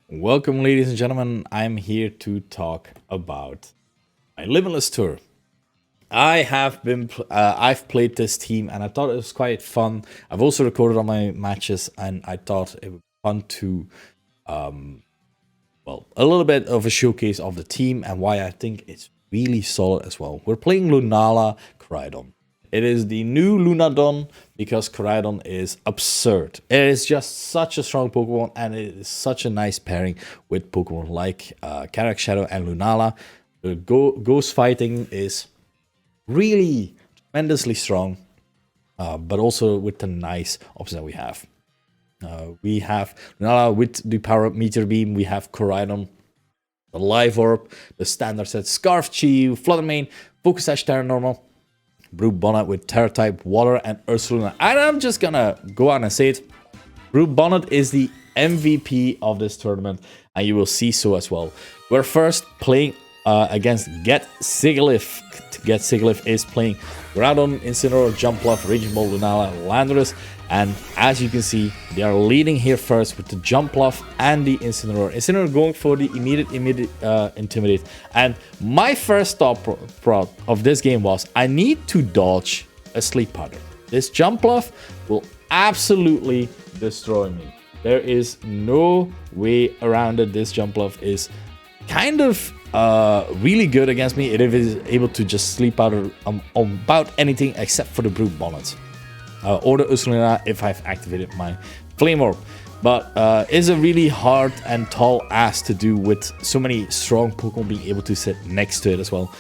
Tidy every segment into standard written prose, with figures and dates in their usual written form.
Welcome, ladies and gentlemen. I'm here to talk about my Limitless tour. I've played this team and I thought it was quite fun. I've also recorded all my matches and I thought it would be fun to, a little bit of a showcase of the team and why I think it's really solid as well. We're playing Lunala Koraidon. It is the new Lunadon because Koraidon is absurd. It is just such a strong Pokemon and it is such a nice pairing with Pokemon like Karak Shadow and Lunala. The ghost fighting is really tremendously strong, but also with the nice options that we have. We have Lunala with the power-up Meteor Beam. We have Koraidon, the Live Orb, the standard set Scarf Chi, Flutter Mane, Focus Sash Terra Normal, Brute Bonnet with Terra type, Water, and Ursaluna. And I'm just gonna go out and say it. Brute Bonnet is the MVP of this tournament, and you will see so as well. We're first playing against Get Sigilyph. Get Sigilyph is playing Groudon, Incineroar, Jumpluff, Raging Ball, Lunala, Landorus. And as you can see, they are leading here first with the Jumpluff and the Incineroar. Incineroar going for the immediate Intimidate. And my first thought of this game was, I need to dodge a Sleep Powder. This Jumpluff will absolutely destroy me. There is no way around it. This Jumpluff is kind of really good against me. It is able to just Sleep Powder about anything except for the Brute Bonnet. Or the Ursaluna if I've activated my Flame Orb. But it's a really hard and tall ask to do with so many strong Pokemon being able to sit next to it as well.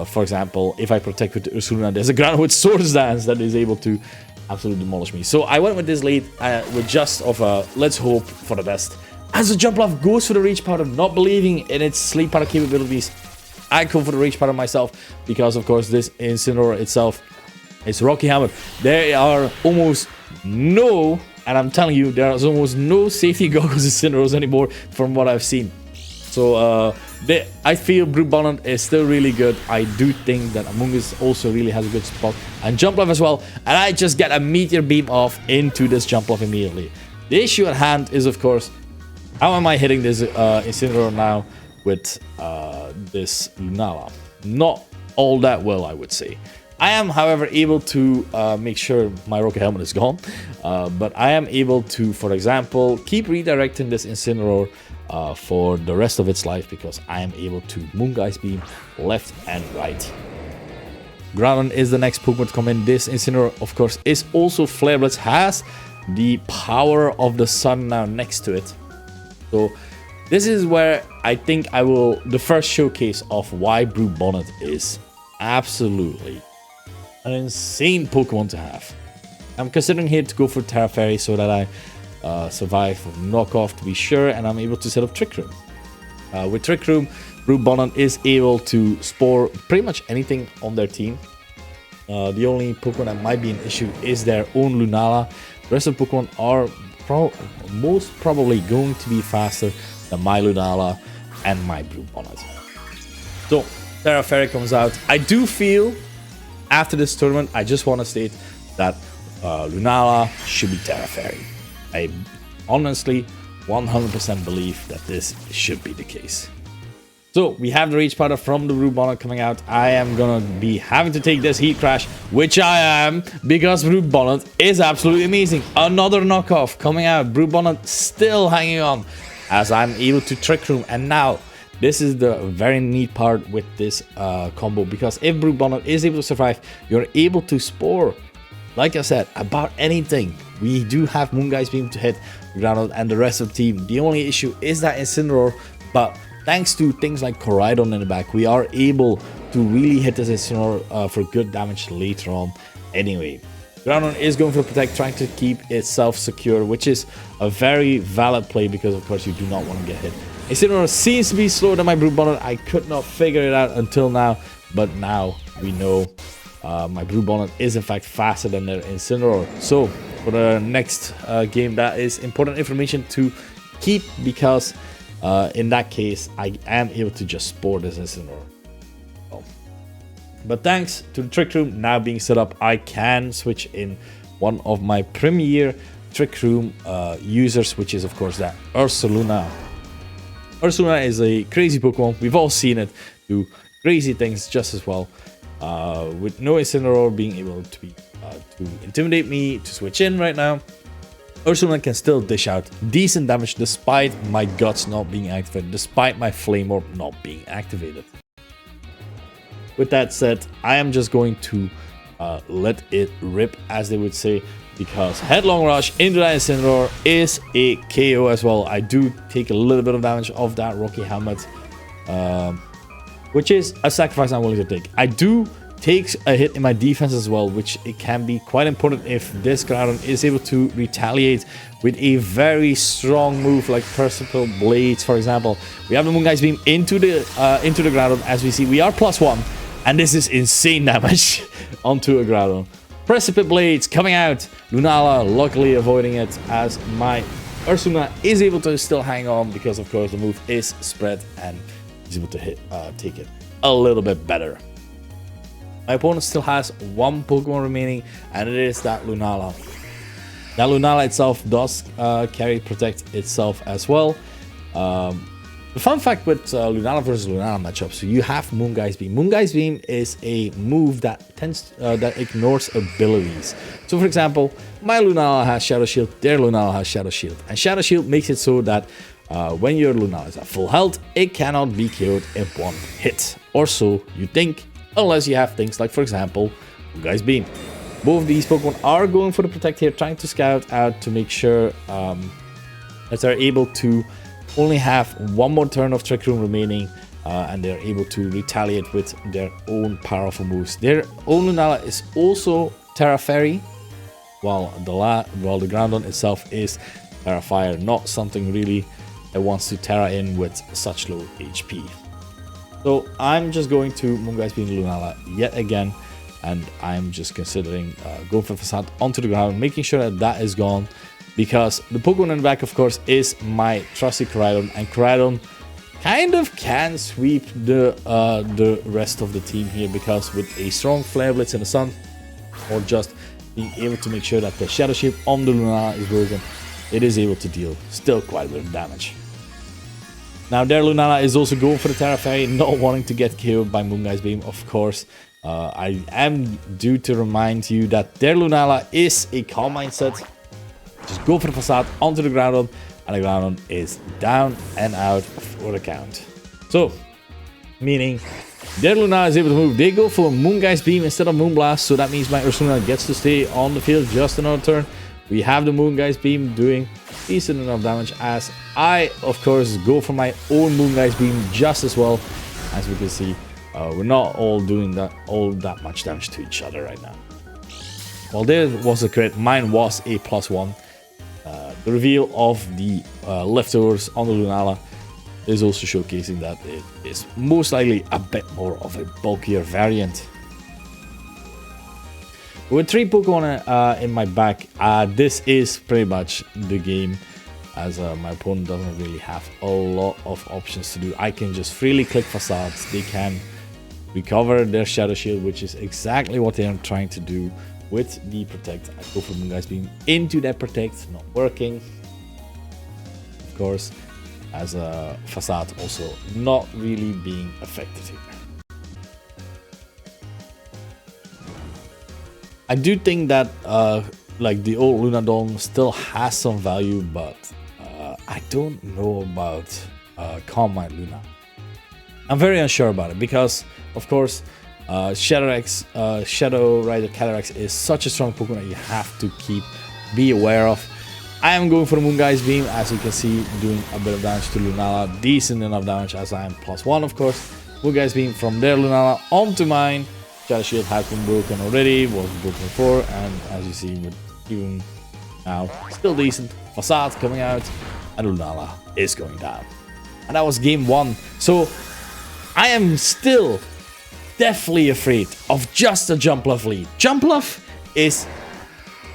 For example, if I protect with the Ursaluna, there's a Ground with Swords Dance that is able to absolutely demolish me. So I went with this lead with just of a let's hope for the best. As the Jumpluff goes for the Rage Powder, not believing in its Sleep Powder capabilities, I go for the Rage Powder myself because, of course, this Incineroar itself is Rocky Hammer. There are almost no, and I'm telling you, there's almost no safety goggles in Incineroars anymore from what I've seen. So I feel Brute Bonnet is still really good. I do think that Amoonguss also really has a good spot. And Jumpluff as well. And I just get a Meteor Beam off into this Jumpluff immediately. The issue at hand is, of course, how am I hitting this Incineroar now with this Lunala? Not all that well, I would say. I am, however, able to make sure my Rocket Helmet is gone. But I am able to, for example, keep redirecting this Incineroar for the rest of its life because I am able to Moongeist Beam left and right. Groudon is the next Pokemon to come in. This Incineroar, of course, is also Flare Blitz, has the power of the sun now next to it. So this is where I think the first showcase of why Brute Bonnet is absolutely an insane Pokemon to have. I'm considering here to go for Terra Fairy so that I survive knockoff to be sure, and I'm able to set up Trick Room. With Trick Room, Brute Bonnet is able to spore pretty much anything on their team. The only Pokemon that might be an issue is their own Lunala. The rest of the Pokemon are most probably going to be faster than my Lunala and my Brute Bonnet. So Terra Fairy comes out. I do feel after this tournament, I just want to state that Lunala should be Terra Fairy. I honestly 100% believe that this should be the case. So we have the Rage Powder from the Brute Bonnet coming out. I am gonna be having to take this Heat Crash, which I am, because Brute Bonnet is absolutely amazing. Another knockoff coming out. Brute Bonnet still hanging on as I'm able to Trick Room. And now this is the very neat part with this combo, because if Brute Bonnet is able to survive, you're able to spore, like I said, about anything. We do have Moongeist Beam to hit Groudon and the rest of the team. The only issue is that Incineroar, but thanks to things like Koraidon in the back, we are able to really hit this Incineroar for good damage later on. Anyway, Groudon is going for Protect, trying to keep itself secure, which is a very valid play because, of course, you do not want to get hit. Incineroar seems to be slower than my Brute Bonnet. I could not figure it out until now, but now we know my Brute Bonnet is in fact faster than their Incineroar. So for the next game, that is important information to keep because in that case, I am able to just spore this Incineroar. But thanks to the Trick Room now being set up, I can switch in one of my premier Trick Room users, which is of course that Ursaluna. Ursula is a crazy Pokemon. We've all seen it do crazy things just as well. With no Incineroar being able to be to intimidate me, to switch in right now, Ursula can still dish out decent damage despite my Guts not being activated, despite my Flame Orb not being activated. With that said, I am just going to let it rip, as they would say, because Headlong Rush into that Incineroar is a KO as well. I do take a little bit of damage off that Rocky Helmet, which is a sacrifice I'm willing to take. I do take a hit in my defense as well, which it can be quite important if this Groudon is able to retaliate with a very strong move like Percival Blades, for example. We have the Moongeist Beam into the Groudon. As we see, we are +1, and this is insane damage onto a Groudon. Precipice Blades coming out. Lunala luckily avoiding it, as my Ursula is able to still hang on because, of course, the move is spread and he's able to take it a little bit better. My opponent still has one Pokemon remaining, and it is that Lunala. That Lunala itself does carry Protect itself as well. The fun fact with Lunala versus Lunala matchup, so you have Moongeist Beam. Moongeist Beam is a move that that ignores abilities. So for example, my Lunala has Shadow Shield, their Lunala has Shadow Shield. And Shadow Shield makes it so that when your Lunala is at full health, it cannot be killed in one hit. Or so you think, unless you have things like, for example, Moongeist Beam. Both these Pokemon are going for the Protect here, trying to scout out to make sure that they're able to only have one more turn of Trick Room remaining, and they're able to retaliate with their own powerful moves. Their own Lunala is also Terra Fairy, while the Groudon itself is Terra Fire, not something really that wants to Terra in with such low HP. So I'm just going to Moongeist Beam Lunala yet again, and I'm just considering going for Facade onto the ground, making sure that that is gone, because the Pokemon in the back, of course, is my trusty Koraidon, and Koraidon kind of can sweep the rest of the team here, because with a strong Flare Blitz in the sun, or just being able to make sure that the Shadow Shield on the Lunala is broken, it is able to deal still quite a bit of damage. Now their Lunala is also going for the Terra Fairy, not wanting to get killed by Moongeist Beam, of course. I am due to remind you that their Lunala is a Calm Mindset. Just go for the Facade onto the Groudon, and the Groudon is down and out for the count. So, meaning their Lunala is able to move. They go for Moongeist Beam instead of Moonblast, so that means my Ursula gets to stay on the field just another turn. We have the Moongeist Beam doing decent enough damage, as I, of course, go for my own Moongeist Beam just as well. As we can see, we're not all doing that much damage to each other right now. Well, there was a crit. Mine was a +1. The reveal of the leftovers on the Lunala is also showcasing that it is most likely a bit more of a bulkier variant. With 3 Pokemon in my back, this is pretty much the game, as my opponent doesn't really have a lot of options to do. I can just freely click Facades. They can recover their Shadow Shield, which is exactly what they are trying to do with the Protect. I go for Moongeist Beam into that Protect, not working. Of course, as a Facade also not really being affected here. I do think that like the old Lunadon still has some value, but I don't know about Calm Mind Luna. I'm very unsure about it, because of course Shadow Rider Calyrex is such a strong Pokemon that you have to be aware of. I am going for the Moongeist Beam, as you can see, doing a bit of damage to Lunala, decent enough damage, as I am +1, of course. Moongeist Beam from their Lunala onto mine. Shadow Shield has been broken already, was broken before, and as you see, with even now, still decent. Facade coming out, and Lunala is going down. And that was game 1. So I am still definitely afraid of just a Jumpluff lead. Jumpluff is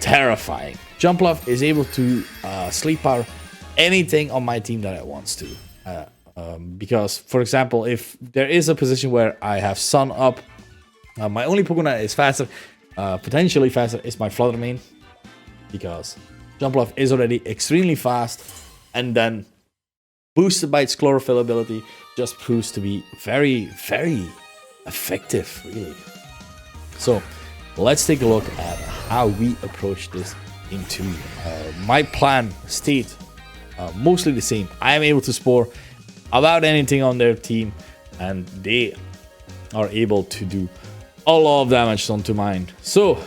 terrifying. Jumpluff is able to sleep power anything on my team that it wants to. Because, for example, if there is a position where I have Sun up, my only Pokemon that is faster, potentially faster, is my Flutter Mane, because Jumpluff is already extremely fast, and then boosted by its chlorophyll ability, just proves to be very, very effective, really. So let's take a look at how we approach this into my plan stayed mostly the same. I am able to spore about anything on their team, and they are able to do a lot of damage onto mine. So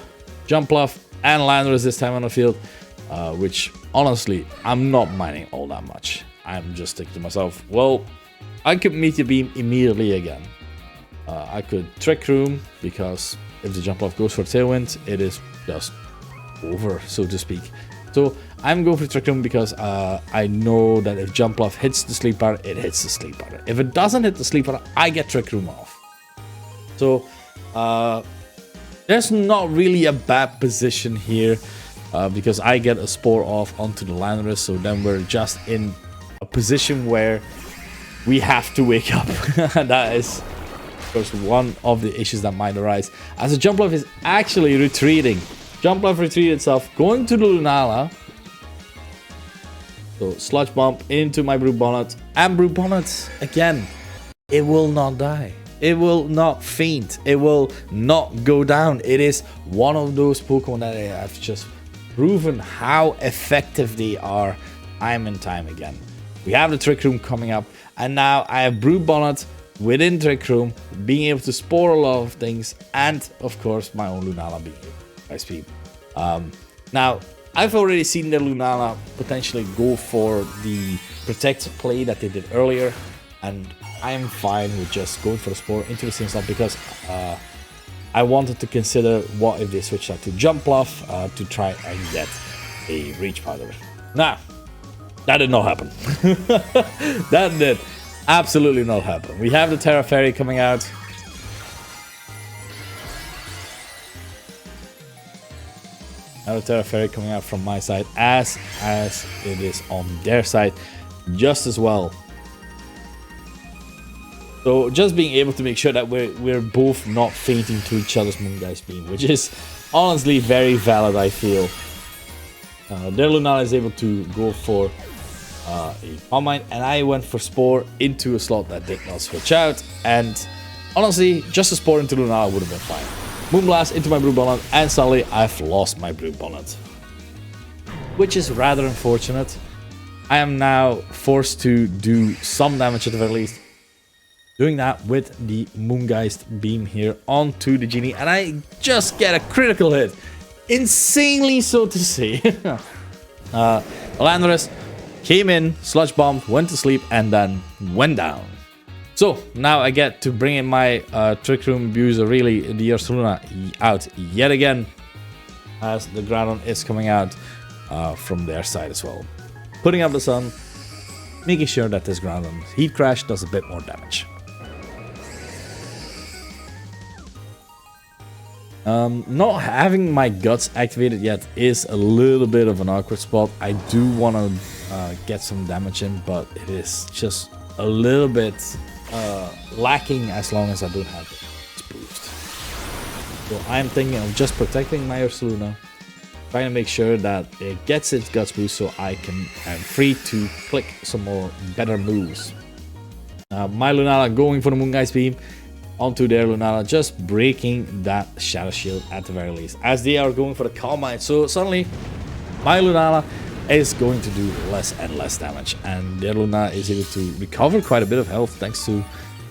jump bluff and Landorus this time on the field, which honestly I'm not mining all that much. I'm just thinking to myself, well, I could Meteor Beam immediately again. I could Trick Room, because if the jump bluff goes for Tailwind, it is just over, so to speak. So I'm going for Trick Room because I know that if jump bluff hits the sleep bar, it hits the sleep bar. If it doesn't hit the sleep bar, I get Trick Room off. So there's not really a bad position here, because I get a spore off onto the Landorus. So then we're just in a position where we have to wake up. That is, of course, one of the issues that might arise, as the jump bluff is actually retreating. Jump bluff retreat itself, going to the Lunala. So sludge bomb into my Brute Bonnet, and Brute Bonnet again, it will not die. It will not faint. It will not go down. It is one of those Pokemon that I have just proven how effective they are time and time again. We have the Trick Room coming up, and now I have Brute Bonnet within Trick Room, being able to spore a lot of things, and of course my own Lunala being able by speed. Now I've already seen the Lunala potentially go for the protect play that they did earlier, and I am fine with just going for the spore into the same slot, because I wanted to consider what if they switched that to jump bluff to try and get a reach powder. Now that did not happen. That did absolutely not happen. We have the Terra Fairy coming out. Now the Terra Fairy coming out from my side, as it is on their side just as well. So just being able to make sure that we're both not fainting to each other's Moongeist Beam, which is honestly very valid, I feel. Their Lunala is able to go for a Calm Mind, and I went for Spore into a slot that did not switch out, and honestly, just a Spore into Lunala would have been fine. Moonblast into my Brute Bonnet, and suddenly I've lost my Brute Bonnet, which is rather unfortunate. I am now forced to do some damage at the very least, doing that with the Moongeist Beam here onto the Genie, and I just get a critical hit. Insanely so to say. Landorus came in, Sludge Bomb, went to sleep, and then went down. So now I get to bring in my Trick Room abuser, really, the Ursaluna, out yet again, as the Groudon is coming out from their side as well. Putting up the sun, making sure that this Groudon Heat Crash does a bit more damage. Not having my Guts activated yet is a little bit of an awkward spot. I do want to get some damage in, but it is just a little bit lacking as long as I don't have its boost. So I'm thinking of just protecting my Ursaluna, trying to make sure that it gets its Guts boost so I am free to click some more better moves. My Lunala going for the Moongeist Beam onto their Lunala, just breaking that Shadow Shield at the very least, as they are going for the Calm Mind. So suddenly my Lunala is going to do less and less damage, and their Lunala is able to recover quite a bit of health thanks to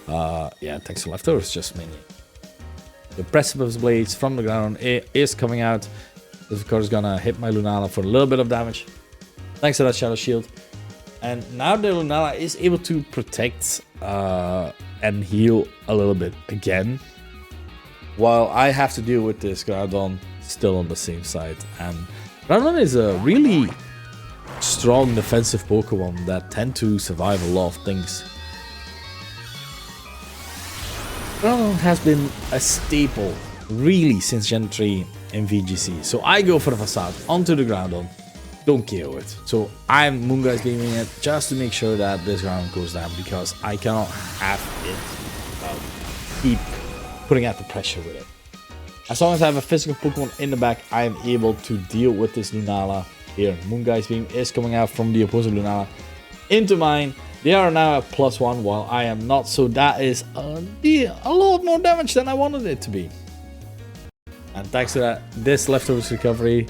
thanks to leftovers, just mainly. The Precipice Blades from the ground is coming out. This of course gonna hit my Lunala for a little bit of damage thanks to that Shadow Shield, and now their Lunala is able to protect and heal a little bit again, while I have to deal with this Groudon still on the same side. And Groudon is a really strong defensive Pokemon that tend to survive a lot of things. Groudon has been a staple really since Gen 3 in VGC, so I go for the Facade onto the Groudon, don't KO it. So I'm Moongeist Beaming it just to make sure that this Groudon goes down, because I cannot have it keep putting out the pressure with it. As long as I have a physical Pokemon in the back, I am able to deal with this Lunala here. Moongeist Beam is coming out from the opposing Lunala into mine. They are now at +1 while I am not, so that is a lot more damage than I wanted it to be. And thanks to that, this leftovers recovery,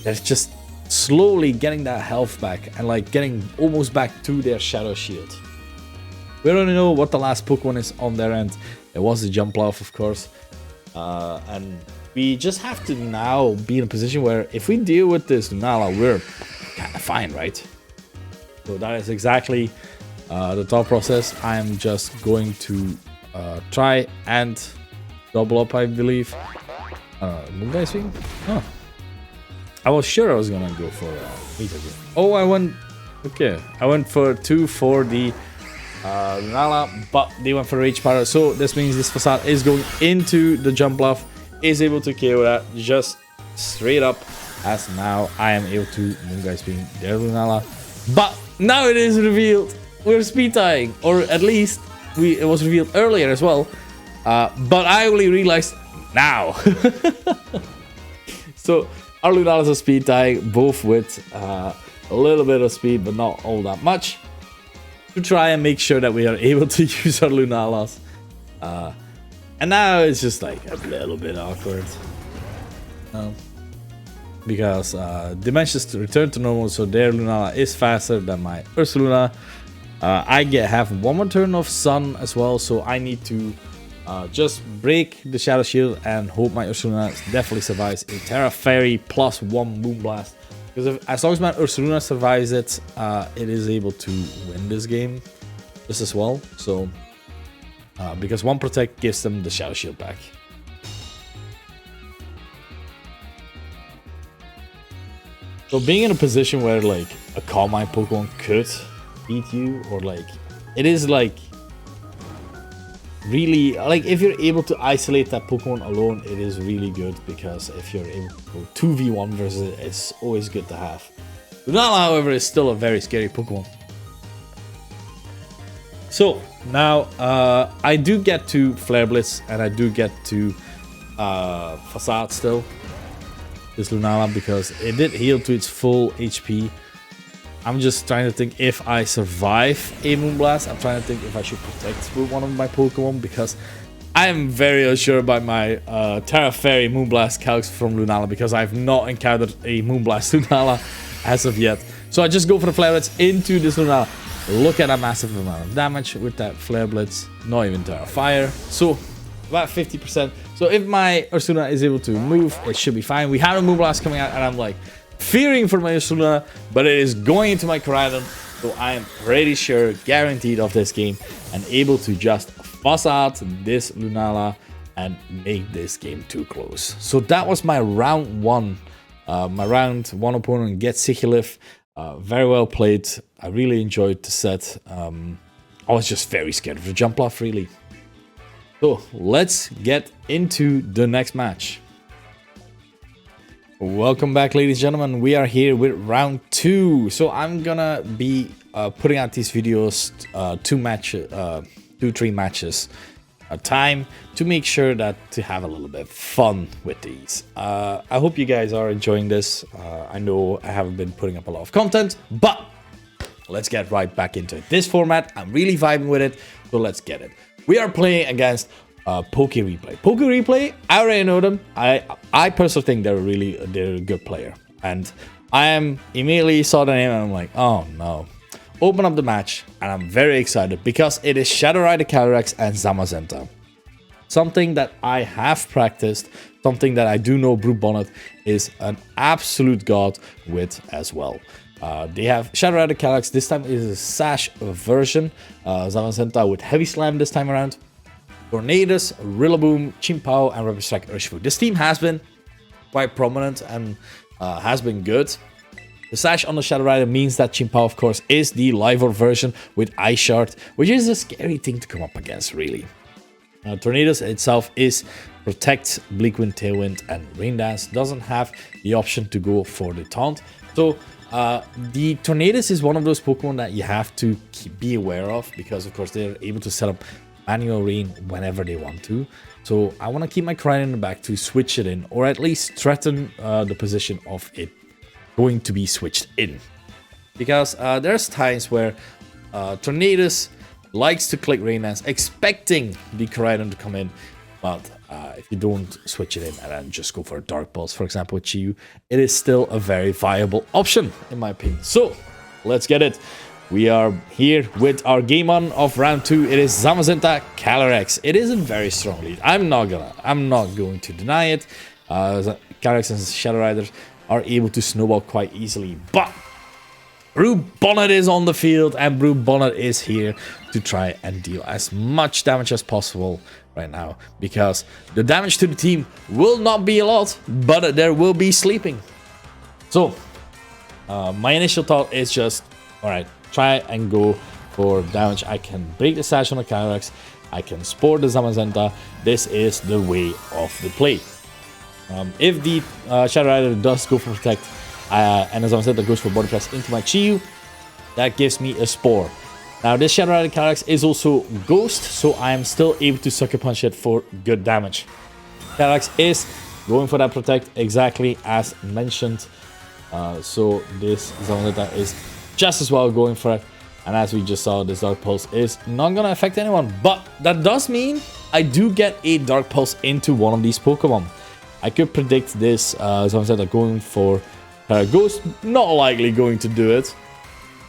they're just slowly getting that health back and like getting almost back to their shadow shield. We don't know what the last Pokemon is on their end. It was the Jumpluff, of course. And we just have to now be in a position where if we deal with this Lunala, we're kind of fine, right? So that is exactly the thought process. I am just going to try and double up, I believe. Moonlight Swing? Huh. I was sure I was gonna go for oh, I went. Okay, I went for 2 for the Lunala, but they went for Rage Powder. So this means this Facade is going into the Jumpluff, is able to KO that just straight up. As now I am able to Moonlight Swing their Lunala. But now it is revealed we're speed tying, or at least it was revealed earlier as well. But I only realized now. So our Lunalas are speed tying, both with a little bit of speed, but not all that much, to try and make sure that we are able to use our Lunalas. And now it's just like a little bit awkward. Because Dimensions return to normal, so their Lunala is faster than my Ursaluna. I have one more turn of Sun as well, so I need to just break the Shadow Shield and hope my Ursaluna definitely survives a Terra Fairy +1 Moonblast. Because as long as my Ursaluna survives it, it is able to win this game just as well. So, because 1 Protect gives them the Shadow Shield back. So being in a position where like a Calm Mind Pokemon could beat you, or like it is like really like if you're able to isolate that Pokemon alone, it is really good, because if you're able to go 2v1 versus it, it's always good to have. Lunala, however, is still a very scary Pokemon. So now I do get to Flare Blitz and I do get to Facade still. This Lunala, because it did heal to its full HP. I'm just trying to think if I survive a Moonblast. I'm trying to think if I should protect with one of my Pokemon, because I am very unsure about my Terra Fairy Moonblast calcs from Lunala, because I've not encountered a Moonblast Lunala as of yet. So I just go for the Flare Blitz into this Lunala. Look at that massive amount of damage with that Flare Blitz. Not even Terra Fire. So about 50%. So if my Ursaluna is able to move, it should be fine. We have a Moonblast coming out, and I'm like fearing for my Ursaluna, but it is going into my Koraidon. So I am pretty sure, guaranteed of this game, and able to just fuss out this Lunala and make this game too close. So that was my round 1. My round 1 opponent gets Sigilif. Very well played. I really enjoyed the set. I was just very scared of the Jumpluff, really. So let's get into the next match. Welcome back, ladies and gentlemen. We are here with round 2. So I'm gonna be putting out these videos 2-3 matches a time, to make sure that to have a little bit of fun with these. I hope you guys are enjoying this. I know I haven't been putting up a lot of content, but let's get right back into it. This format, I'm really vibing with it, so let's get it. We are playing against Poke Replay. Poke Replay, I already know them. I personally think they're a good player. And I immediately saw the name and I'm like, oh no. Open up the match, and I'm very excited because it is Shadow Rider Calyrex and Zamazenta. Something that I have practiced, something that I do know Brute Bonnet is an absolute god with as well. They have Shadow Rider Calyrex. This time is a Sash version. Zamazenta with Heavy Slam this time around. Tornadus, Rillaboom, Chimpao, and Rapid Strike Urshifu. This team has been quite prominent and has been good. The Sash on the Shadow Rider means that Chimpao, of course, is the Livor version with Ice Shard, which is a scary thing to come up against, really. Tornadus itself is Protect, Bleak Wind, Tailwind, and Rain Dance. Doesn't have the option to go for the Taunt. So the Tornadus is one of those Pokemon that you have to be aware of, because of course they're able to set up manual rain whenever they want to. So I want to keep my Koraidon in the back to switch it in, or at least threaten the position of it going to be switched in. Because there's times where Tornadus likes to click Rain Dance, expecting the Koraidon to come in, but if you don't switch it in and then just go for a Dark Pulse, for example, with Chiyu, it is still a very viable option, in my opinion. So, let's get it. We are here with our game on of round 2. It is Zamazenta Calyrex. It is a very strong lead. I'm not going to deny it. Calyrex and Shadow Riders are able to snowball quite easily, but Brew Bonnet is on the field, and Brew Bonnet is here to try and deal as much damage as possible right now, because the damage to the team will not be a lot, but there will be sleeping. So, my initial thought is just, alright, try and go for damage. I can break the sash on the Calyrex, I can spore the Zamazenta. This is the way of the play. If the Shadow Rider does go for Protect, and as I said, that goes for Body Press into my Chiyu, that gives me a Spore. Now, this Shadow Rider Calyrex is also Ghost, so I am still able to Sucker Punch it for good damage. Calyrex is going for that Protect, exactly as mentioned. So this Zamazenta is just as well going for it. And as we just saw, this Dark Pulse is not going to affect anyone. But that does mean I do get a Dark Pulse into one of these Pokemon. I could predict this Zamazenta going for Ghost, not likely going to do it,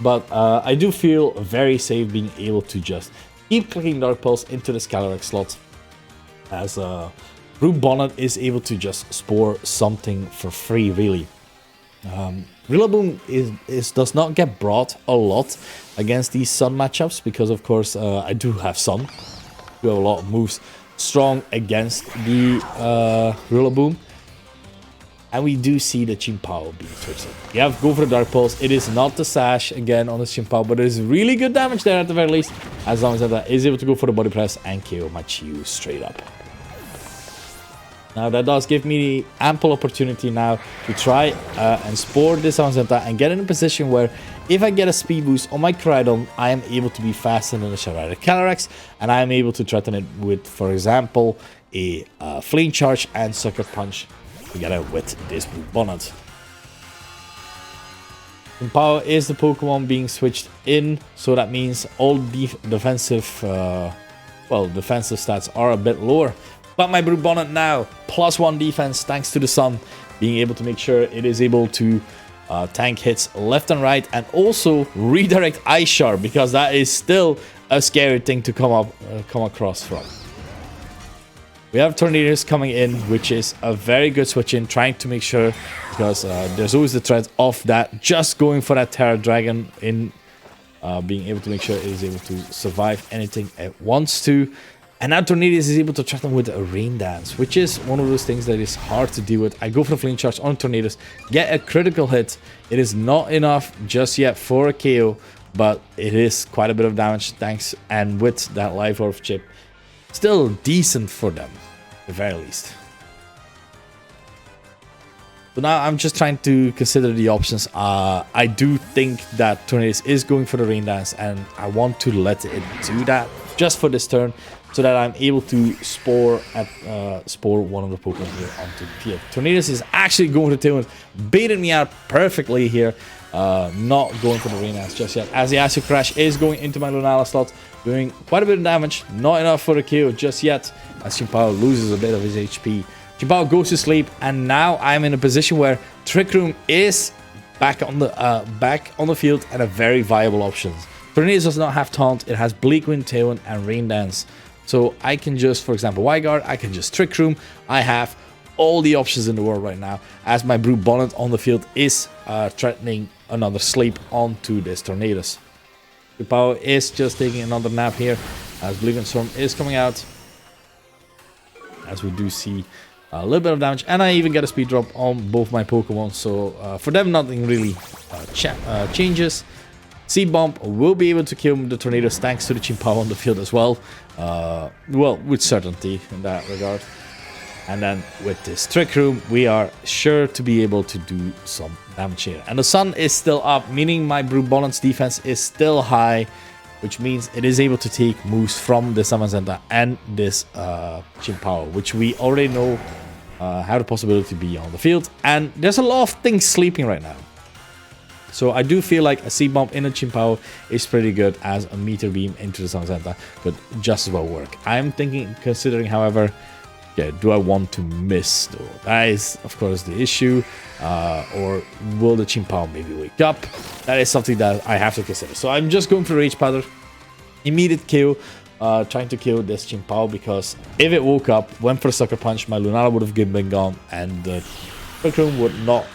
but I do feel very safe being able to just keep clicking Dark Pulse into the Calyrex slot, as Brew Bonnet is able to just spore something for free, really. Rillaboom does not get brought a lot against these Sun matchups, because of course I do have Sun. I do have a lot of moves strong against the Rillaboom. And we do see the Chimpao being switched in. You have to go for the Dark Pulse. It is not the Sash again on the Chimpao, but it is really good damage there at the very least, as long as that is able to go for the Body Press and KO my Chiyu straight up. Now that does give me ample opportunity now to try and spore this Zamazenta and get in a position where if I get a speed boost on my Koraidon, I am able to be faster than the Shadow Rider Calyrex, and I am able to threaten it with, for example, a Flame Charge and Sucker Punch together with this Blue Bonnet. Power is the Pokemon being switched in, so that means all defensive stats are a bit lower. But my Blue Bonnet now, +1 defense thanks to the Sun, being able to make sure it is able to tank hits left and right, and also redirect Ice Shard, because that is still a scary thing to come across from. We have Tornadus coming in, which is a very good switch in, trying to make sure, because there's always the threat of that, just going for that Terra Dragon in, being able to make sure it is able to survive anything it wants to. And now Tornadus is able to threaten with a Rain Dance, which is one of those things that is hard to deal with. I go for the Flame Charge on Tornadus, get a critical hit. It is not enough just yet for a KO, but it is quite a bit of damage, thanks, and with that Life Orb chip, still decent for them, at the very least. So now I'm just trying to consider the options. I do think that Tornadus is going for the Rain Dance, and I want to let it do that just for this turn, so that I'm able to spore one of the Pokemon here onto the field. Tornadus is actually going to Tailwind, baited me out perfectly here. Not going for the Rain Dance just yet, as the Acid Crash is going into my Lunala slot, doing quite a bit of damage. Not enough for the KO just yet, as Chimpao loses a bit of his HP. Chimpao goes to sleep, and now I'm in a position where Trick Room is back on the field and a very viable option. Tornadus does not have Taunt, it has Bleak Wind, Tailwind, and Rain Dance. So I can just, for example, Y-Guard, I can just Trick Room. I have all the options in the world right now, as my Brew Bonnet on the field is threatening another sleep onto this Tornadus. Chimpao is just taking another nap here, as Bleak Wind Storm is coming out, as we do see a little bit of damage, and I even get a speed drop on both my Pokemon, so for them nothing really changes. Seed Bomb will be able to kill the Tornadus thanks to the Chimpao on the field as well. Well, with certainty in that regard. And then with this Trick Room, we are sure to be able to do some damage here. And the Sun is still up, meaning my Brew Bonnet's defense is still high, which means it is able to take moves from the Zamazenta and this Chimpao, which we already know have the possibility to be on the field. And there's a lot of things sleeping right now. So I do feel like a C-Bomb in a Chimpao is pretty good, as a Meteor Beam into the Zamazenta could just as well work. I'm considering, however, okay, do I want to miss though? That is, of course, the issue. Or will the Chimpao maybe wake up? That is something that I have to consider. So I'm just going for Rage Powder. Immediate kill. Trying to kill this Chimpao, because if it woke up, went for a Sucker Punch, my Lunala would have been gone, and the Trick Room would not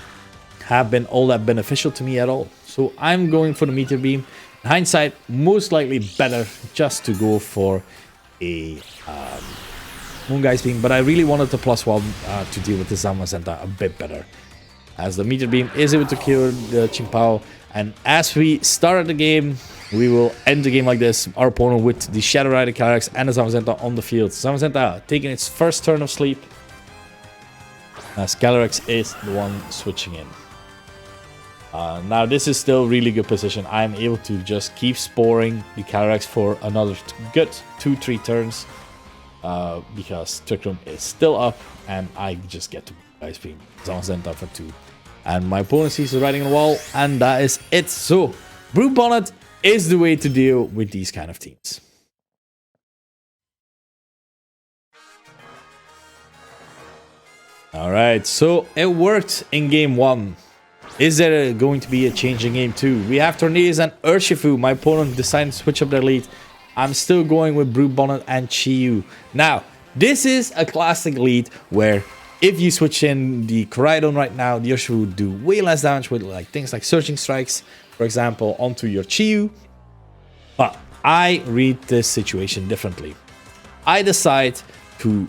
have been all that beneficial to me at all. So I'm going for the Meteor Beam. In hindsight, most likely better just to go for a Moongeist Beam, but I really wanted the +1 to deal with the Zamazenta a bit better, as the Meteor Beam is able to kill the Chimpao. And as we started the game, we will end the game like this. Our opponent with the Shadow Rider Calyrex and the Zamazenta on the field. Zamazenta taking its first turn of sleep, as Calyrex is the one switching in. Now this is still really good position. I'm able to just keep sporing the Calyrex for another good 2-3 turns, because Trick Room is still up, and I just get to Ice Beam Zamazenta for 2. And my opponent sees the writing on the wall, and that is it. So Brute Bonnet is the way to deal with these kind of teams. Alright, so it worked in game 1. Is there going to be a change in game 2? We have Tornadus and Urshifu. My opponent decided to switch up their lead. I'm still going with Brute Bonnet and Chi-Yu. Now, this is a classic lead where if you switch in the Koraidon right now, the Urshifu would do way less damage with things like Searching Strikes, for example, onto your Chi-Yu. But I read this situation differently. I decide to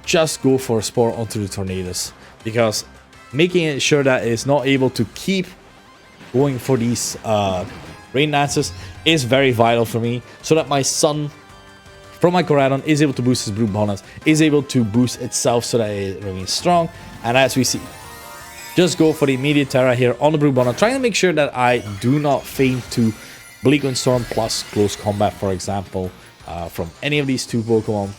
just go for a Spore onto the Tornadus, because making sure that it's not able to keep going for these Rain Dances is very vital for me, so that my Sun from my Koraidon is able to boost his Brute Bonnet, is able to boost itself so that it remains strong. And as we see, just go for the immediate Terra here on the Brute Bonnet, trying to make sure that I do not feign to Bleak Wind Storm plus Close Combat, for example, from any of these two Pokemon.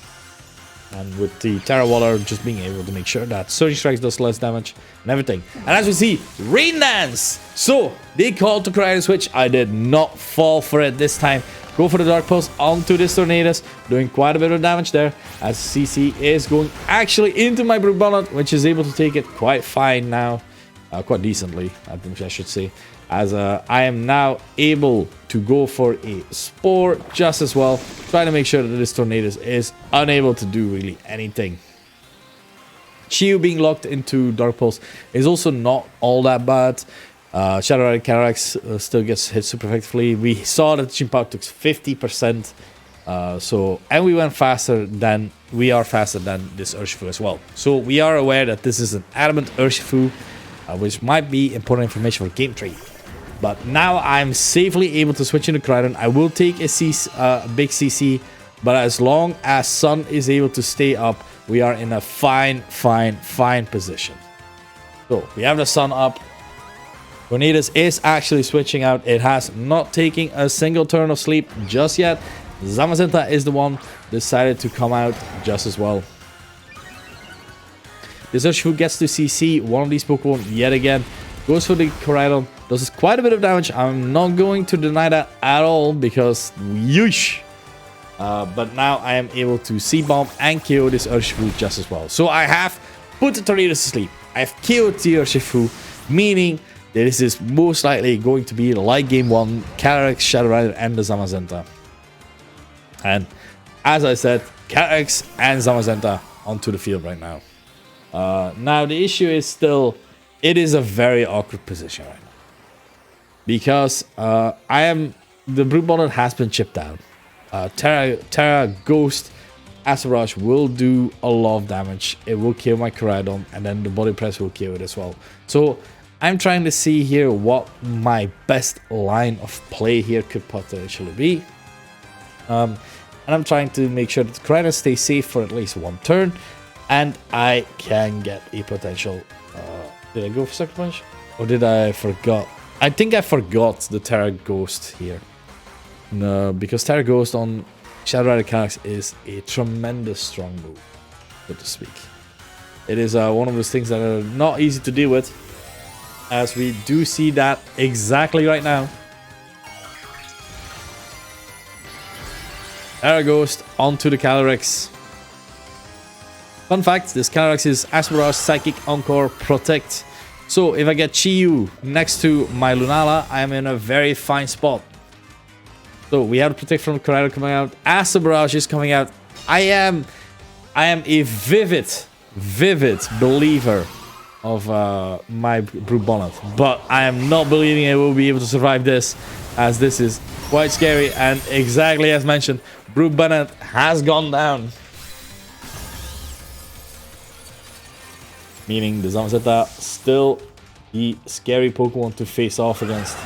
And with the Terra Water, just being able to make sure that Surging Strikes does less damage and everything. And as we see, Rain Dance! So, they called to Koraidon switch. I did not fall for it this time. Go for the Dark Pulse onto this Tornadus, doing quite a bit of damage there, as CC is going actually into my Brute Bonnet, which is able to take it quite fine now. Quite decently, I think I should say. As I am now able to go for a Spore just as well, trying to make sure that this Tornadus is unable to do really anything. Chi-Yu being locked into Dark Pulse is also not all that bad. Shadow Rider Calyrex still gets hit super effectively. We saw that Chimpao took 50%, and we went faster than this Urshifu as well. So we are aware that this is an adamant Urshifu, which might be important information for game 3. But now I'm safely able to switch into Koraidon. I will take a big CC, but as long as Sun is able to stay up, we are in a fine position. So we have the Sun up. Tornadus is actually switching out. It has not taken a single turn of sleep just yet. Zamazenta is the one decided to come out just as well. This Urshifu gets to CC one of these Pokemon yet again. Goes for the Koraidon. Does quite a bit of damage. I'm not going to deny that at all, because yeesh. But now I am able to C-Bomb and KO this Urshifu just as well. So I have put the Tornadus to sleep. I've killed the Urshifu, meaning that this is most likely going to be like game 1, Calyrex, Shadow Rider, and the Zamazenta. And as I said, Calyrex and Zamazenta onto the field right now. Now the issue is still, it is a very awkward position right now, because the Brute Bonnet has been chipped down. Terra Ghost Acid Rush will do a lot of damage. It will kill my Koraidon, and then the Body Press will kill it as well. So I'm trying to see here what my best line of play here could potentially be. And I'm trying to make sure that the Koraidon stays safe for at least one turn, and I can get a potential... did I go for Sucker Punch? Or did I forgot? I think I forgot the Terra Ghost here. No, because Terra Ghost on Shadow Rider Calyrex is a tremendous strong move, so to speak. It is one of those things that are not easy to deal with. as we do see that exactly right now. There it goes onto the Calyrex. Fun fact, this Calyrex is Asperage, Psychic, Encore, Protect. So if I get Chi-Yu next to my Lunala, I am in a very fine spot. So we have Protect from Koraidon coming out. Asperage is coming out. I am a vivid believer of my Brute Bonnet. But I am not believing it will be able to survive this, as this is quite scary. And exactly as mentioned, Brute Bonnet has gone down. Meaning the Zamazenta still the scary Pokemon to face off against.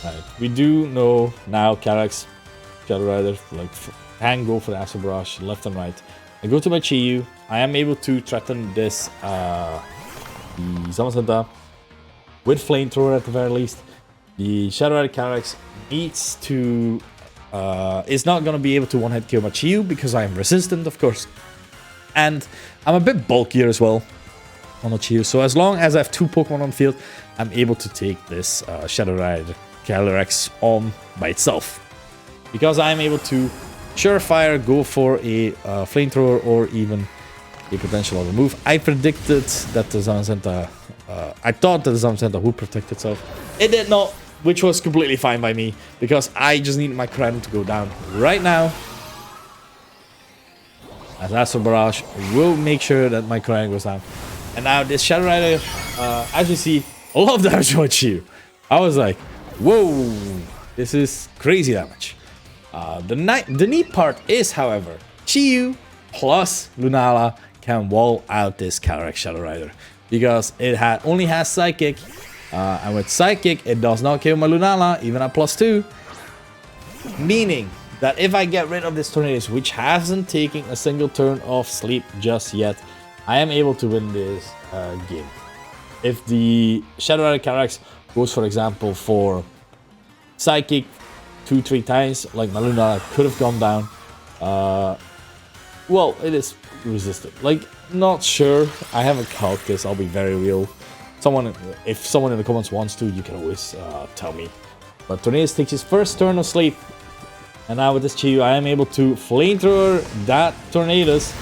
Right. We do know now Calyrex, Shadow Rider, like, can go for the Acid Barrage left and right. I go to my Chi-Yu. I am able to threaten this the Zamazenta with Flamethrower at the very least. The Shadow Rider Calyrex needs to is not going to be able to one-hit kill my Chi-Yu because I am resistant, of course. And I'm a bit bulkier as well on the Chi-Yu. So as long as I have 2 Pokemon on the field, I'm able to take this Shadow Rider Calyrex on by itself. Because I'm able to surefire go for a Flamethrower or even a potential other move. I predicted that the Zamazenta, I thought that the Zamazenta would protect itself. It did not, which was completely fine by me, because I just need my Koraidon to go down right now. As Astral Barrage will make sure that my Koraidon goes down. And now this Shadow Rider, as you see, a lot of damage on Chi-Yu. I was like, whoa, this is crazy damage. The neat part is, however, Chi-Yu plus Lunala can wall out this Calyrex Shadow Rider. Because it only has Psychic. And with Psychic, it does not kill my Lunala, even at +2. Meaning that if I get rid of this Tornadus, which hasn't taken a single turn of sleep just yet, I am able to win this game. If the Shadow Rider Calyrex goes, for example, for Psychic 2-3 times, like my Lunala could have gone down, well, it is resistant. Like, not sure. I haven't calculated this, I'll be very real. If someone in the comments wants to, you can always tell me. But Tornadus takes his first turn of sleep. And now with this Chi-Yu, I am able to Flamethrower that Tornadus.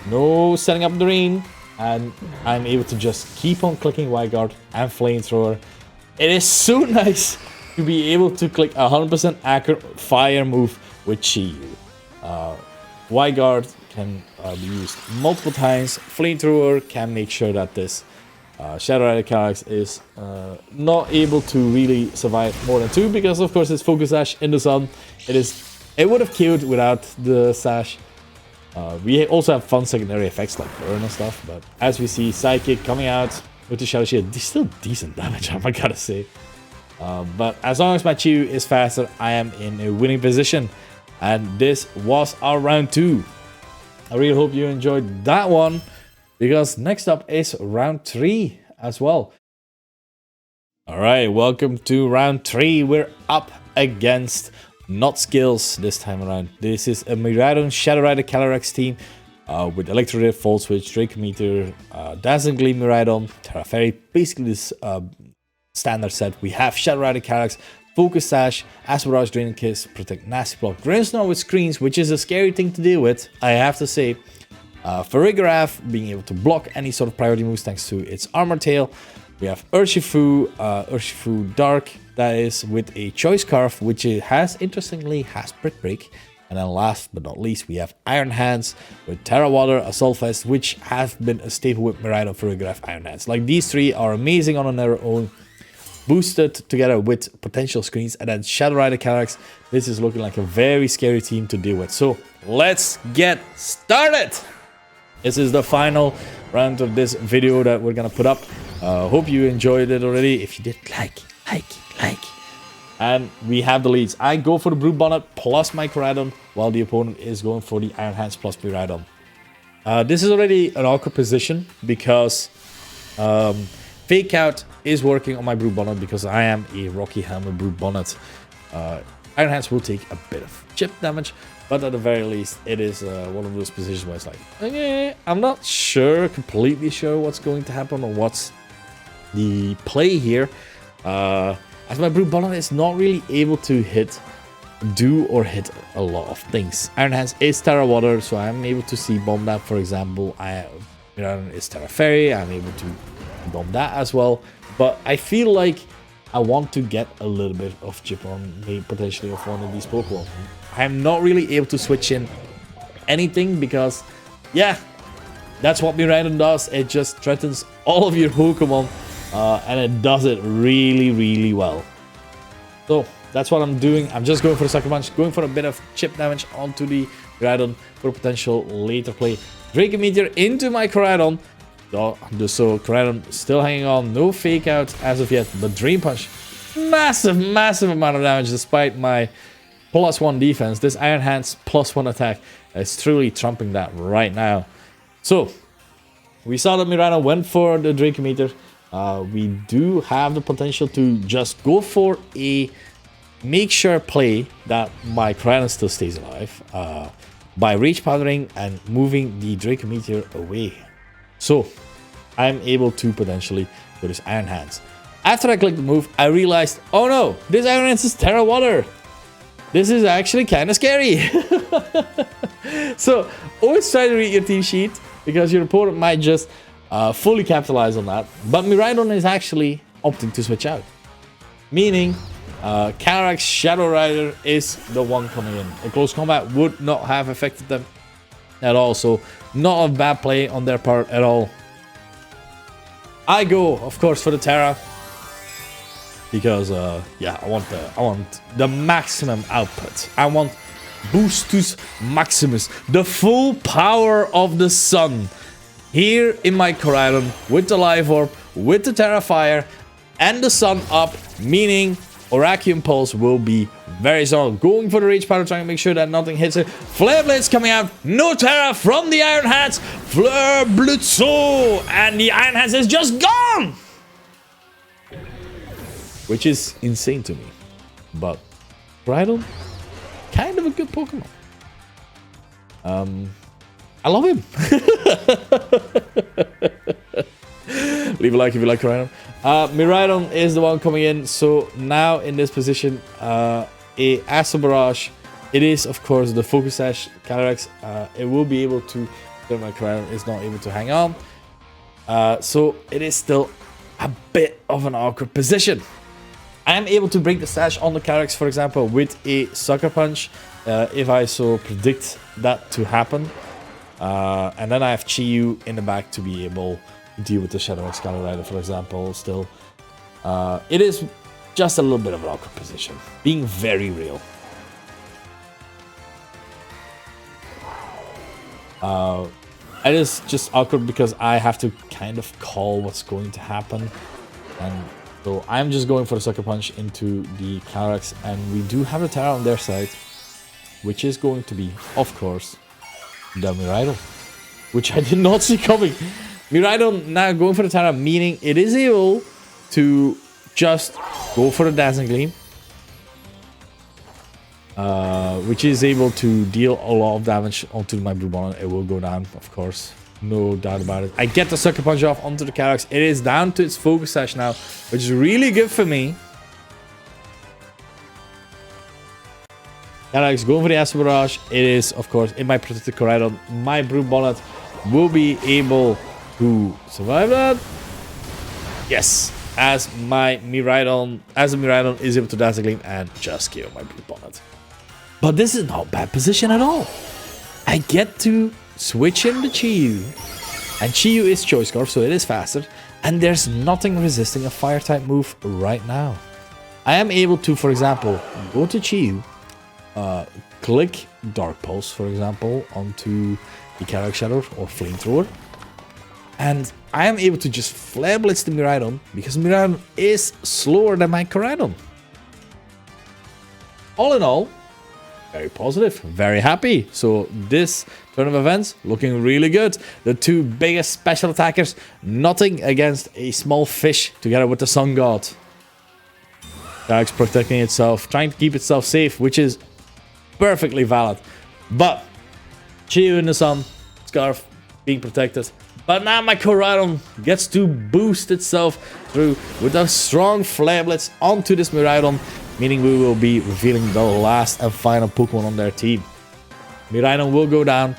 No setting up the rain. And I'm able to just keep on clicking Wide Guard and Flamethrower. It is so nice to be able to click 100% accurate fire move with Chi-Yu. Wide Guard can be used multiple times. Flamethrower can make sure that this Shadow Rider Calyrex is not able to really survive more than 2 because, of course, it's Focus Sash in the sun. It would have killed without the Sash. We also have fun secondary effects like burn and stuff, but as we see, Psychic coming out with the Shadow Shield, still decent damage, I gotta say. But as long as my Chi-Yu is faster, I am in a winning position. And this was our round 2. I really hope you enjoyed that one, because next up is round 3 as well. Alright, welcome to round 3. We're up against not skills this time around. This is a Miraidon Shadow Rider Calyrex team with Electro Rip, Volt Switch, Dracometer, Dazzling Gleam Miraidon, Terra Fairy. Basically this standard set. We have Shadow Rider Calyrex, Focus Sash, Acid Barrage, Draining Kiss, Protect, Nasty Block, Grimmsnarl with Screens, which is a scary thing to deal with, I have to say. Farigiraf being able to block any sort of priority moves thanks to its Armor Tail. We have Urshifu Dark, that is with a Choice Scarf, which interestingly has Brick Break. And then last but not least, we have Iron Hands with Terra Water, Assault Vest, which have been a staple with Miraidon, Farigiraf, Iron Hands. Like, these 3 are amazing on their own, boosted together with potential screens. And then Shadow Rider Calyrex, this is looking like a very scary team to deal with. So let's get started. This is the final round of this video that we're gonna put up. Hope you enjoyed it already. If you did, like. And we have the leads. I go for the Brute Bonnet plus my Koraidon, while the opponent is going for the Iron Hands plus Miraidon. This is already an awkward position because Fake Out is working on my Brute Bonnet because I am a Rocky Helmet Brute Bonnet. Iron Hands will take a bit of chip damage, but at the very least, it is one of those positions where it's like, okay, I'm not completely sure what's going to happen or what's the play here. As my Brute Bonnet is not really able to hit a lot of things. Iron Hands is Terra Water, so I'm able to see bomb that, for example. Miraidon is Terra Fairy, I'm able to bomb that as well. But I feel like I want to get a little bit of chip on me, potentially, of one of these Pokemon. I'm not really able to switch in anything because, yeah, that's what Miraidon does. It just threatens all of your Pokemon, and it does it really, really well. So that's what I'm doing. I'm just going for a Sucker Punch, going for a bit of chip damage onto the Koraidon for potential later play. Draco Meteor into my Koraidon. So Koraidon still hanging on, no fake outs as of yet, but Dream Punch, massive amount of damage despite my +1 defense. This Iron Hands +1 attack is truly trumping that right now. So we saw that Miraidon went for the Draco Meteor. We do have the potential to just go for a make sure play that my Koraidon still stays alive by Rage Powdering and moving the Draco Meteor away. So I'm able to potentially go this Iron Hands. After I clicked the move, I realized, oh no, this Iron Hands is Terra Water. This is actually kind of scary. So always try to read your team sheet because your opponent might just fully capitalize on that. But Miraidon is actually opting to switch out. Meaning, Calyrex Shadow Rider is the one coming in. A close combat would not have affected them at all. So not a bad play on their part at all. I go, of course, for the Terra. Because, yeah, I want the maximum output. I want Boostus Maximus, the full power of the sun. Here in my Koraidon, with the Life Orb, with the Terra Fire, and the sun up, meaning Oracuum Pulse will be very solid. Going for the Rage Powder, trying to make sure that nothing hits it. Flare Blades coming out, no Terra from the Iron Hands. Fleur Blitzo, and the Iron Hands is just gone! Which is insane to me. But Koraidon, kind of a good Pokemon. I love him. Leave a like if you like Koraidon. Miraidon is the one coming in. So now in this position, a Acid Barrage. It is, of course, the Focus Sash Calyrex. It will be able to, but my Koraidon is not able to hang on. So it is still a bit of an awkward position. I am able to break the Sash on the Calyrex, for example, with a Sucker Punch, if I so predict that to happen. And then I have Chi-Yu in the back to be able to deal with the Shadow Excalibur Rider, for example, still. It is just a little bit of an awkward position, being very real. It is just awkward because I have to kind of call what's going to happen. And so I'm just going for a Sucker Punch into the Calyrex, and we do have the Terra on their side, which is going to be, of course, the Miraidon, which I did not see coming. Miraidon now going for the Terra, meaning it is able to just go for the Dazzling Gleam, which is able to deal a lot of damage onto my Blue Bonnet. It will go down, of course. No doubt about it. I get the Sucker Punch off onto the Calyrex. It is down to its Focus Sash now, which is really good for me. Calyrex going for the Acid Barrage. It is, of course, in my protected Koraidon. My Brute Bonnet will be able to survive that. Yes, as the Miraidon is able to Dazzle Gleam and just kill my Brute Bonnet. But this is not a bad position at all. I get to switch in the Chi-Yu, and Chi-Yu is Choice Scarf, so it is faster, and there's nothing resisting a fire type move right now. I am able to, for example, go to Chi-Yu, click Dark Pulse, for example, onto the Calyrex Shadow or Flamethrower, and I am able to just Flare Blitz the Miraidon because Miraidon is slower than my Koraidon. All in all, very positive, very happy. So this turn of events looking really good. The two biggest special attackers, nothing against a small fish together with the Sun God. Calyrex protecting itself, trying to keep itself safe, which is perfectly valid. But Chiyu in the sun, Scarf being protected. But now my Koraidon gets to boost itself through with a strong Flare Blitz onto this Miraidon, meaning we will be revealing the last and final Pokemon on their team. Miraidon will go down.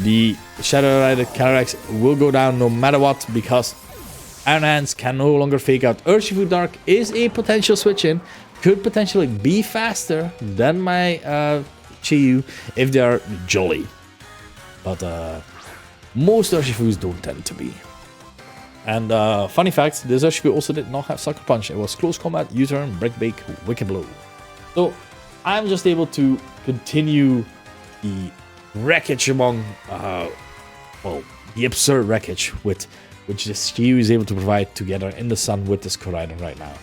The Shadow Rider Calyrex will go down no matter what, because Iron Hands can no longer fake out. Urshifu Dark is a potential switch in. Could potentially be faster than my Chiyu if they are jolly. But most Urshifus don't tend to be. And funny fact, this Urshifu also did not have Sucker Punch. It was Close Combat, U-Turn, Break Bake, Wicked Blow. So I'm just able to continue the wreckage among, well, the absurd wreckage which this Chiyu is able to provide together in the sun with this Koraidon right now.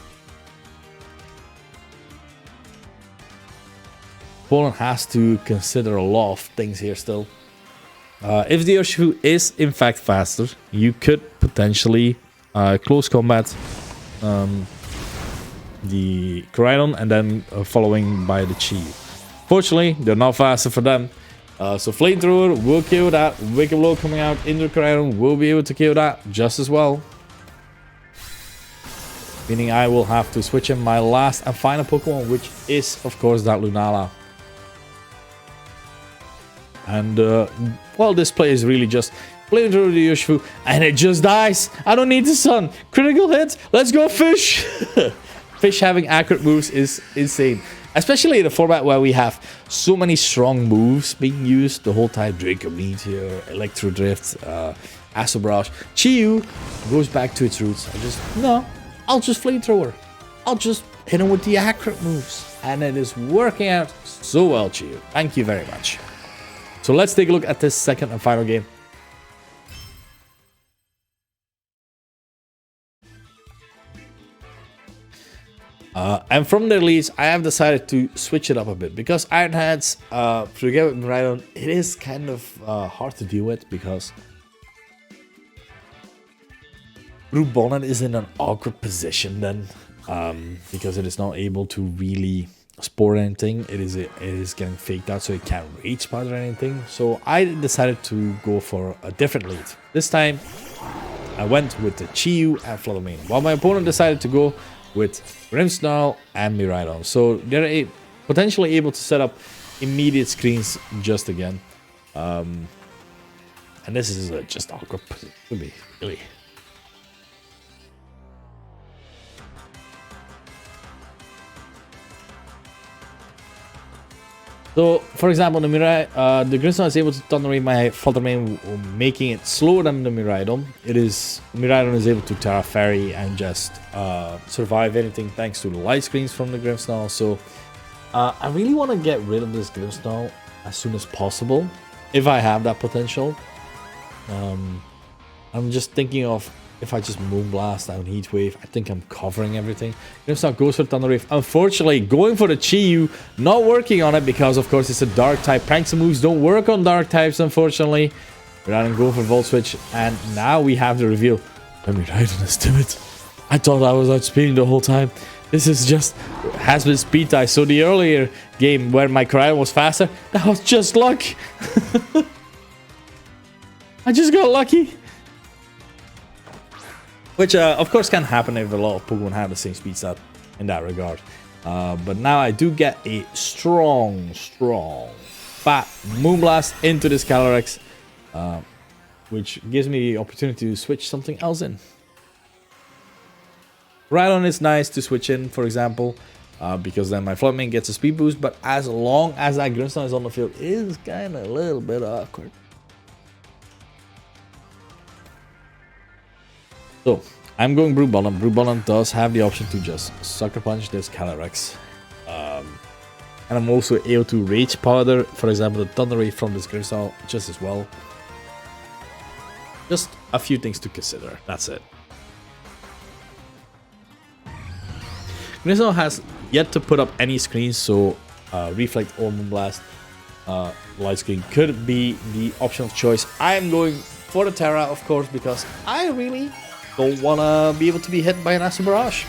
Poland has to consider a lot of things here still. If the Urshifu is in fact faster, you could potentially close combat the Koraidon and then following by the Chiyu. Fortunately, they're not faster for them. So Flamethrower will kill that. Wicked Blow coming out into the Koraidon will be able to kill that just as well. Meaning I will have to switch in my last and final Pokemon, which is of course that Lunala. And well, this play is really just Flamethrower the Urshifu and it just dies. I don't need the sun. Critical hit. Let's go Fish. Fish having accurate moves is insane. Especially in a format where we have so many strong moves being used the whole time. Draco Meteor, Electro Drift, Acid Barrage. Chiyu goes back to its roots. I'll just Flamethrower. I'll just hit him with the accurate moves. And it is working out so well, Chiyu. Thank you very much. So let's take a look at this second and final game. And from the release, I have decided to switch it up a bit because Iron Hands, together with Miraidon, it is kind of hard to deal with because Rubonan is in an awkward position then, because it is not able to really spore anything. It is getting faked out, so it can't rage part or anything. So I decided to go for a different lead. This time, I went with the Chiyu and Fluttermane, while my opponent decided to go with Grimmsnarl and Miraidon. So they're potentially able to set up immediate screens just again. And this is just awkward to me, really. So, for example, the Grimmsnarl is able to Thunder Wave my Fluttermane, making it slower than the Miraidon. Miraidon is able to Terra Fairy and just survive anything thanks to the light screens from the Grimmsnarl. So, I really want to get rid of this Grimmsnarl as soon as possible, if I have that potential. I'm just thinking of if I just Moonblast and Heat Wave, I think I'm covering everything. Grimmsnarl goes for Thunder Wave. Unfortunately, going for the Chiyu, not working on it because, of course, it's a Dark type. Pranks and moves don't work on Dark types, unfortunately. Miraidon go for Volt Switch, and now we have the reveal. Miraidon is timid. I thought I was outspeeding the whole time. This is just has been speed tie. So the earlier game where my Koraidon was faster, that was just luck. I just got lucky. Which, of course, can happen if a lot of Pokemon have the same speed stat in that regard. But now I do get a strong, fat Moonblast into this Calyrex, which gives me the opportunity to switch something else in. Rhydon is nice to switch in, for example, because then my Fluttermane gets a speed boost, but as long as that Grimmsnarl is on the field, it is kind of a little bit awkward. So, I'm going Brute Bottom. Brute Bottom does have the option to just Sucker Punch this Calyrex. And I'm also able to Rage Powder, for example, the Thunder Wave from this Grimmsnarl just as well. Just a few things to consider, that's it. Grimmsnarl has yet to put up any screens, so Reflect or Moonblast Light Screen could be the option of choice. I'm going for the Terra, of course, because I really don't want to be able to be hit by an Acid Barrage.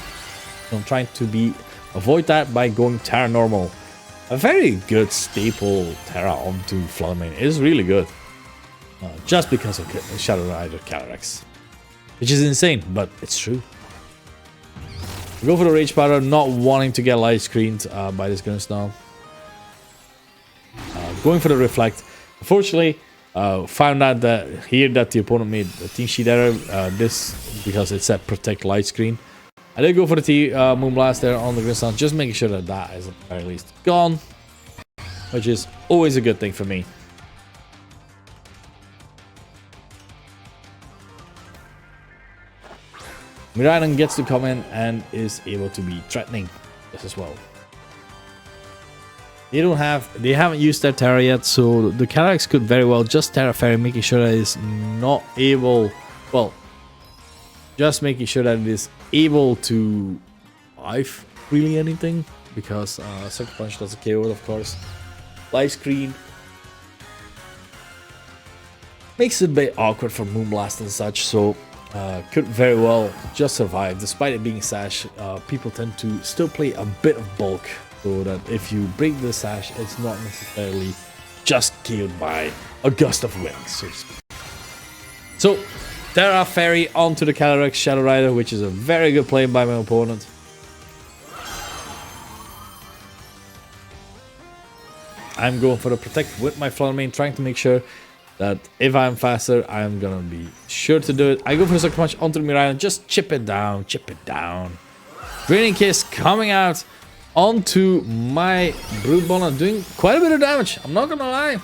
So I'm trying to be avoid that by going Terra Normal. A very good staple Terra onto Fluttermane. It is really good. Just because of Shadow Rider Calyrex. Which is insane, but it's true. We go for the Rage Powder, not wanting to get light screened by this Gunsnarl. Going for the Reflect. Unfortunately, found out that the opponent made a team sheet error. This because it said Protect Light Screen. I did go for the Moonblast there on the Gunsnarl, just making sure that that is at the very least gone. Which is always a good thing for me. Miraidon gets to come in and is able to be threatening this as well. They haven't used their Terra yet, so the Calyrex could very well just Terra Fairy, making sure that it's not able, well, just making sure that it is able to life really anything, because Sucker Punch does a KO, of course. Life Screen makes it a bit awkward for Moonblast and such, so could very well just survive. Despite it being Sash, people tend to still play a bit of bulk, so that if you break the Sash, it's not necessarily just killed by a gust of wind, so to speak. So, Terra Fairy onto the Calyrex Shadow Rider, which is a very good play by my opponent. I'm going for the Protect with my Fluttermane, trying to make sure that if I'm faster, I'm gonna be sure to do it. I go for the Sucker Punch onto the Miraidon, just chip it down, chip it down. Draining Kiss coming out onto my Brood Bonnet, doing quite a bit of damage. I'm not gonna lie.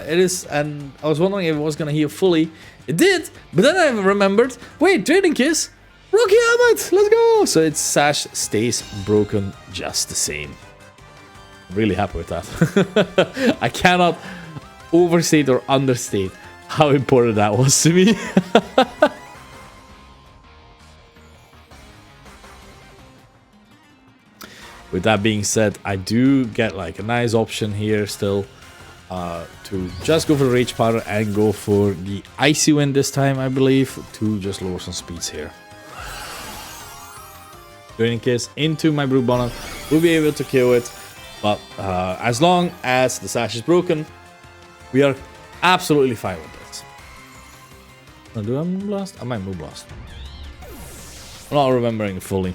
It is, and I was wondering if it was gonna heal fully. It did, but then I remembered, wait, Draining Kiss, Rocky Helmet, let's go! So its Sash stays broken just the same. I'm really happy with that. I cannot overstate or understate how important that was to me. With that being said, I do get like a nice option here still to just go for the Rage Powder and go for the Icy Wind this time, I believe, to just lower some speeds here. Draining Kiss into my Brood Bonnet, we'll be able to kill it, but as long as the Sash is broken, we are absolutely fine with this. Now, do I Moonblast? I might Moonblast. I'm not remembering it fully.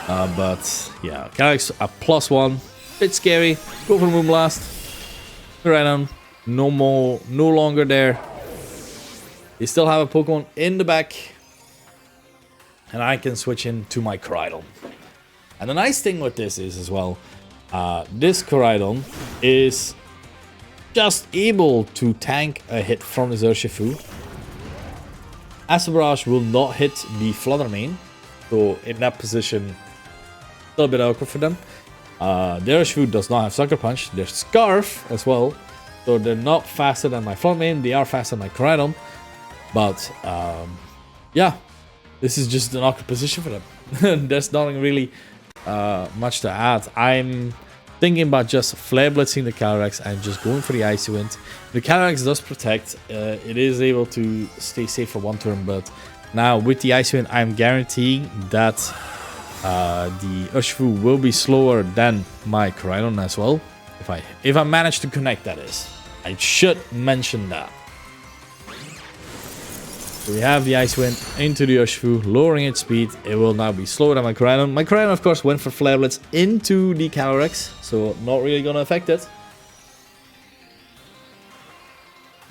But yeah, Calyrex a +1. Bit scary. Go for Moonblast. Miraidon, no longer there. They still have a Pokemon in the back. And I can switch into my Koraidon. And the nice thing with this is as well, this Koraidon is just able to tank a hit from the Urshifu. Acid Barrage will not hit the Fluttermane, so in that position, a little bit awkward for them. The Urshifu does not have Sucker Punch. There's Scarf as well, so they're not faster than my Fluttermane. They are faster than my Koraidon, but yeah, this is just an awkward position for them. There's nothing really much to add. I'm thinking about just Flare Blitzing the Calyrex and just going for the Icy Wind. The Calyrex does protect. It is able to stay safe for one turn, but now with the Icy Wind, I'm guaranteeing that the Urshifu will be slower than my Koraidon as well. If I manage to connect, that is. I should mention that. So we have the Ice Wind into the Urshifu, lowering its speed. It will now be slower than my Koraidon. My Koraidon, of course, went for Flare Blitz into the Calyrex, so not really gonna affect it.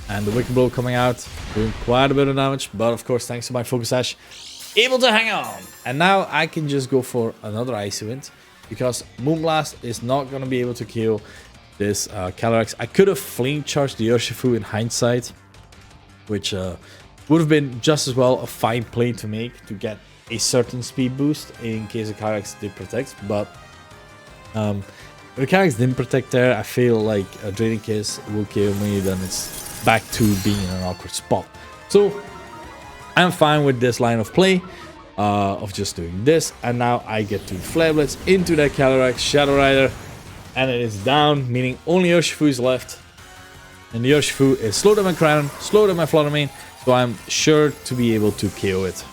And the Wicked Blow coming out, doing quite a bit of damage, but of course, thanks to my Focus Sash, able to hang on. And now I can just go for another Icy Wind, because Moonblast is not gonna be able to kill this Calyrex. I could have Flame Charged the Urshifu in hindsight, which would have been just as well a fine play to make to get a certain speed boost in case the Calyrex did protect. But if the Calyrex didn't protect there, I feel like a Draining Kiss will kill me, then it's back to being in an awkward spot. So I'm fine with this line of play of just doing this, and now I get to Flare Blitz into that Calyrex Shadow Rider, and it is down, meaning only Urshifu is left. And the Urshifu is slower than my Koraidon, slower than my Fluttermane, so I'm sure to be able to KO it.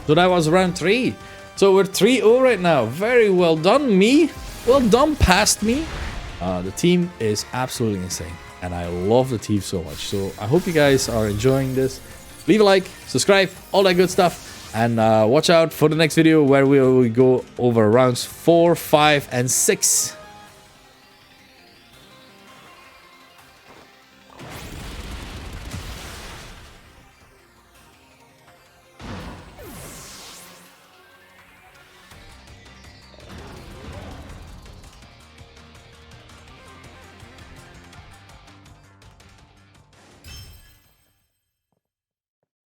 So that was round 3. So we're 3-0 right now. Very well done, me. Well done, past me. The team is absolutely insane. And I love the team so much. So I hope you guys are enjoying this. Leave a like, subscribe, all that good stuff. And watch out for the next video where we will go over rounds 4, 5, and 6.